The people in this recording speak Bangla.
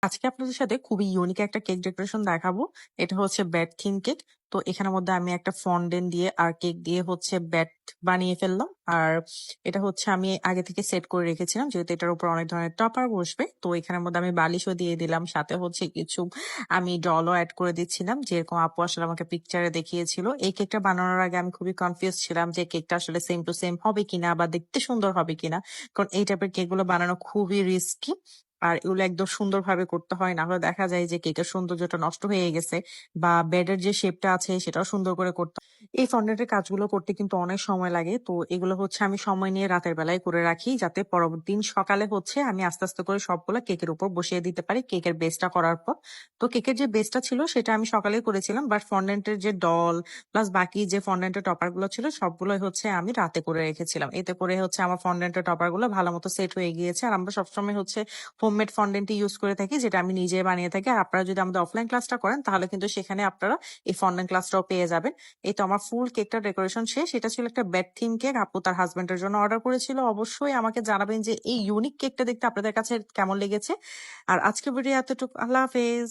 আজকে আপনাদের সাথে খুবই ইউনিক একটা কেক ডেকোরেশন দেখাবো। এটা হচ্ছে ব্যাট থিম কেক। তো এখানের মধ্যে আমি একটা ফন্ডেন্ট দিয়ে আর কেক দিয়ে হচ্ছে ব্যাট বানিয়ে ফেললাম। আর এটা হচ্ছে আমি আগে থেকে সেট করে রেখেছিলাম, যেহেতু এটার উপর অনেক ধরনের টপার বসবে। তো এখানের মধ্যে আমি বালিশও দিয়ে দিলাম, সাথে হচ্ছে কিছু আমি ডলও অ্যাড করে দিচ্ছিলাম, যেরকম আপু আসলে আমাকে পিকচারে দেখিয়েছিল। এই কেকটা বানানোর আগে আমি খুবই কনফিউজ ছিলাম যে কেকটা আসলে সেম টু সেম হবে কিনা বা দেখতে সুন্দর হবে কিনা, কারণ এই টাইপের কেকগুলো বানানো খুবই রিস্কি। আর এগুলো একদম সুন্দরভাবে করতে হয়, না হলে দেখা যায় যে কেকের সৌন্দর্যটা নষ্ট হয়ে গেছে, বা বেডের যে শেপটা আছে সেটাও সুন্দর করে করতে হয়। এই ফন্ডেন্টের কাজগুলো করতে কিন্তু অনেক সময় লাগে। তো এগুলো হচ্ছে আমি সময় নিয়ে রাতের বেলায় করে রাখি, যাতে পরবর্তী দিন সকালে হচ্ছে আমি আস্তে আস্তে করে সবগুলো কেকের উপর বসিয়ে দিতে পারি কেকের বেসটা করার পর। তো কেকের যে বেসটা ছিল সেটা আমি সকালে করেছিলাম, বাট ফন্ডেন্টের যে ডল প্লাস বাকি যে ফন্ডেন্টের টপার গুলো ছিল সবগুলোই হচ্ছে আমি রাতে করে রেখেছিলাম। এতে করে হচ্ছে আমার ফন্ডেন্টের টপার গুলো ভালো মতো সেট হয়ে গিয়েছে। আর আমরা সবসময় হচ্ছে হোমমেড ফন্ডেন্টই ইউজ করে থাকি, যেটা আমি নিজে বানিয়ে থাকি। আর আপনারা যদি আমাদের অফলাইন ক্লাসটা করেন তাহলে কিন্তু সেখানে আপনারা এই ফন্ডেন্ট ক্লাসটাও পেয়ে যাবেন। এই তো আমার ফুল কেকটা ডেকোরেশন শেষ। এটা ছিল একটা বেড থিম কেক, আপু তার হাজবেন্ডের জন্য অর্ডার করেছিল। অবশ্যই আমাকে জানাবেন যে এই ইউনিক কেকটা দেখতে আপনাদের কাছে কেমন লেগেছে। আর আজকে ভিডিও এতটুকু, আল্লাহ হাফেজ।